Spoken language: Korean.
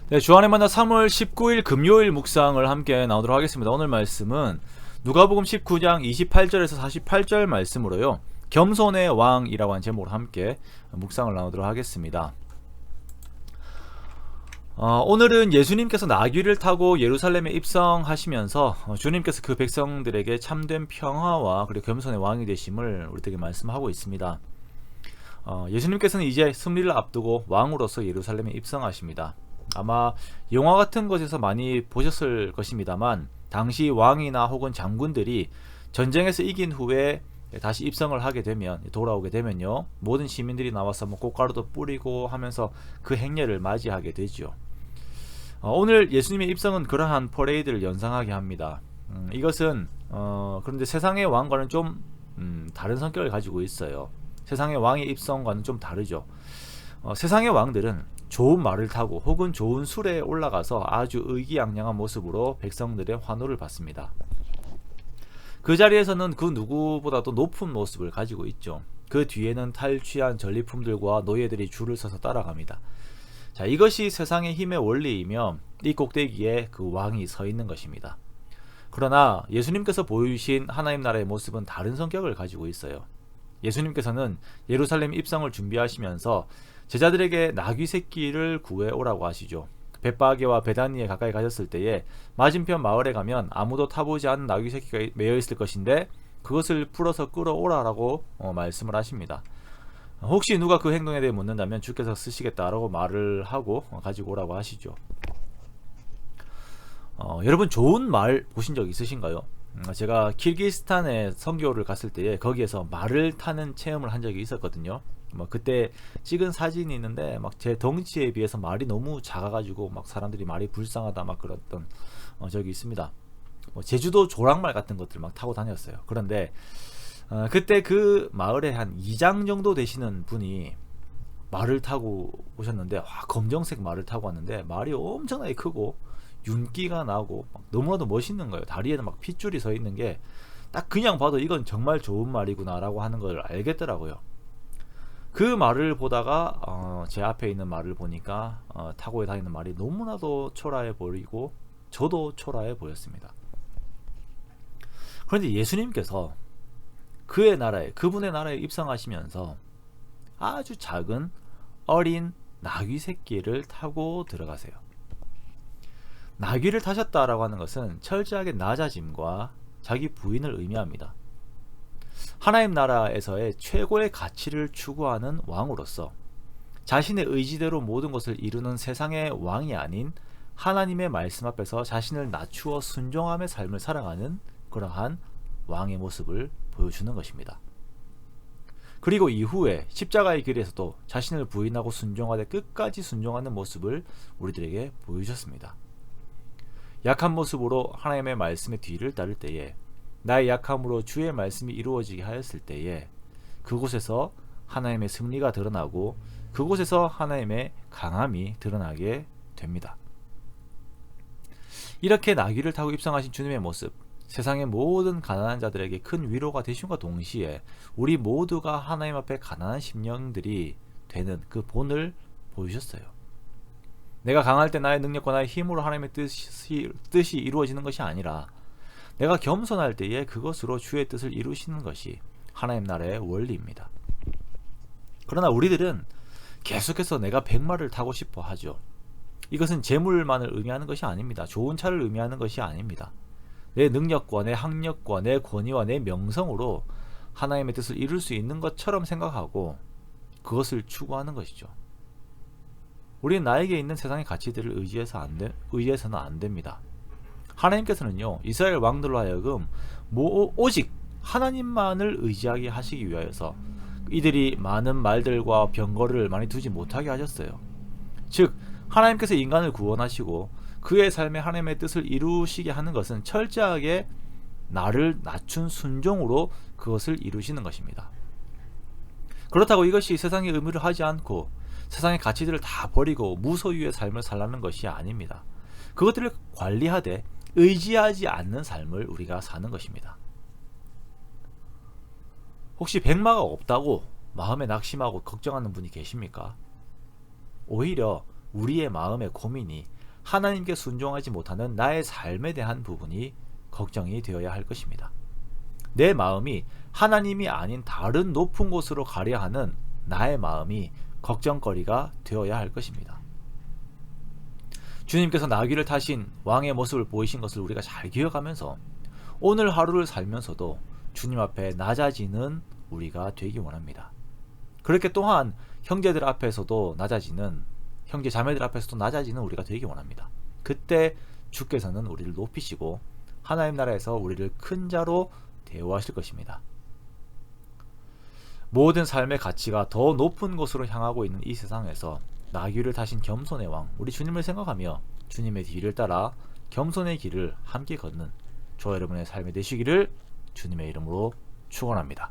네, 주안의 만나 3월 19일 금요일 묵상을 함께 나오도록 하겠습니다. 오늘 말씀은 누가복음 19장 28절에서 48절 말씀으로요. 겸손의 왕이라고 하는 제목으로 함께 묵상을 나누도록 하겠습니다. 오늘은 예수님께서 나귀를 타고 예루살렘에 입성하시면서 주님께서 그 백성들에게 참된 평화와 그리고 겸손의 왕이 되심을 우리에게 말씀하고 있습니다. 예수님께서는 이제 승리를 앞두고 왕으로서 예루살렘에 입성하십니다. 아마 영화 같은 것에서 많이 보셨을 것입니다만 당시 왕이나 혹은 장군들이 전쟁에서 이긴 후에 다시 입성을 하게 되면, 돌아오게 되면요, 모든 시민들이 나와서 뭐 꽃가루도 뿌리고 하면서 그 행렬을 맞이하게 되죠. 오늘 예수님의 입성은 그러한 퍼레이드를 연상하게 합니다. 이것은 그런데 세상의 왕과는 좀 다른 성격을 가지고 있어요. 세상의 왕의 입성과는 좀 다르죠. 세상의 왕들은 좋은 말을 타고 혹은 좋은 술에 올라가서 아주 의기양양한 모습으로 백성들의 환호를 받습니다. 그 자리에서는 그 누구보다도 높은 모습을 가지고 있죠. 그 뒤에는 탈취한 전리품들과 노예들이 줄을 서서 따라갑니다. 자, 이것이 세상의 힘의 원리이며 이 꼭대기에 그 왕이 서 있는 것입니다. 그러나 예수님께서 보여주신 하나님 나라의 모습은 다른 성격을 가지고 있어요. 예수님께서는 예루살렘 입성을 준비하시면서 제자들에게 나귀 새끼를 구해오라고 하시죠. 벳바게와 베다니에 가까이 가셨을 때에 맞은편 마을에 가면 아무도 타보지 않은 나귀 새끼가 매여 있을 것인데 그것을 풀어서 끌어오라라고 말씀을 하십니다. 혹시 누가 그 행동에 대해 묻는다면 주께서 쓰시겠다라고 말을 하고 가지고 오라고 하시죠. 여러분, 좋은 말 보신 적 있으신가요? 제가 키르기스탄에 선교를 갔을 때에 거기에서 말을 타는 체험을 한 적이 있었거든요. 그때 찍은 사진이 있는데 막 제 덩치에 비해서 말이 너무 작아가지고 막 사람들이 말이 불쌍하다 막 그랬던 적이 있습니다. 제주도 조랑말 같은 것들 막 타고 다녔어요. 그런데 그때 그 마을에 한 2장 정도 되시는 분이 말을 타고 오셨는데, 검정색 말을 타고 왔는데 말이 엄청나게 크고 윤기가 나고 너무나도 멋있는 거예요. 다리에는 막 핏줄이 서 있는 게 딱 그냥 봐도 이건 정말 좋은 말이구나 라고 하는 걸 알겠더라고요. 그 말을 보다가 제 앞에 있는 말을 보니까 타고 다니는 말이 너무나도 초라해 보이고 저도 초라해 보였습니다. 그런데 예수님께서 그분의 나라에 입성하시면서 아주 작은 어린 나귀 새끼를 타고 들어가세요. 나귀를 타셨다라고 하는 것은 철저하게 낮아짐과 자기 부인을 의미합니다. 하나님 나라에서의 최고의 가치를 추구하는 왕으로서 자신의 의지대로 모든 것을 이루는 세상의 왕이 아닌 하나님의 말씀 앞에서 자신을 낮추어 순종함의 삶을 살아가는 그러한 왕의 모습을 보여주는 것입니다. 그리고 이후에 십자가의 길에서도 자신을 부인하고 순종하되 끝까지 순종하는 모습을 우리들에게 보여주셨습니다. 약한 모습으로 하나님의 말씀의 뒤를 따를 때에, 나의 약함으로 주의 말씀이 이루어지게 하였을 때에 그곳에서 하나님의 승리가 드러나고 그곳에서 하나님의 강함이 드러나게 됩니다. 이렇게 나귀를 타고 입성하신 주님의 모습, 세상의 모든 가난한 자들에게 큰 위로가 되심과 동시에 우리 모두가 하나님 앞에 가난한 심령들이 되는 그 본을 보여주셨어요. 내가 강할 때 나의 능력과 나의 힘으로 하나님의 뜻이 이루어지는 것이 아니라 내가 겸손할 때에 그것으로 주의 뜻을 이루시는 것이 하나님 나라의 원리입니다. 그러나 우리들은 계속해서 내가 백마를 타고 싶어 하죠. 이것은 재물만을 의미하는 것이 아닙니다. 좋은 차를 의미하는 것이 아닙니다. 내 능력과 내 학력과 내 권위와 내 명성으로 하나님의 뜻을 이룰 수 있는 것처럼 생각하고 그것을 추구하는 것이죠. 우리는 나에게 있는 세상의 가치들을 의지해서는 안 됩니다. 하나님께서는요, 이스라엘 왕들로 하여금 오직 하나님만을 의지하게 하시기 위하여서 이들이 많은 말들과 병거를 많이 두지 못하게 하셨어요. 즉, 하나님께서 인간을 구원하시고 그의 삶에 하나님의 뜻을 이루시게 하는 것은 철저하게 나를 낮춘 순종으로 그것을 이루시는 것입니다. 그렇다고 이것이 세상의 의무를 하지 않고 세상의 가치들을 다 버리고 무소유의 삶을 살라는 것이 아닙니다. 그것들을 관리하되 의지하지 않는 삶을 우리가 사는 것입니다. 혹시 백마가 없다고 마음에 낙심하고 걱정하는 분이 계십니까? 오히려 우리의 마음의 고민이 하나님께 순종하지 못하는 나의 삶에 대한 부분이 걱정이 되어야 할 것입니다. 내 마음이 하나님이 아닌 다른 높은 곳으로 가려 하는 나의 마음이 걱정거리가 되어야 할 것입니다. 주님께서 나귀를 타신 왕의 모습을 보이신 것을 우리가 잘 기억하면서 오늘 하루를 살면서도 주님 앞에 낮아지는 우리가 되기 원합니다. 그렇게 또한 형제들 앞에서도 낮아지는, 형제 자매들 앞에서도 낮아지는 우리가 되기 원합니다. 그때 주께서는 우리를 높이시고 하나님 나라에서 우리를 큰 자로 대우하실 것입니다. 모든 삶의 가치가 더 높은 곳으로 향하고 있는 이 세상에서 나귀를 타신 겸손의 왕 우리 주님을 생각하며 주님의 뒤를 따라 겸손의 길을 함께 걷는 저와 여러분의 삶이 되시기를 주님의 이름으로 축원합니다.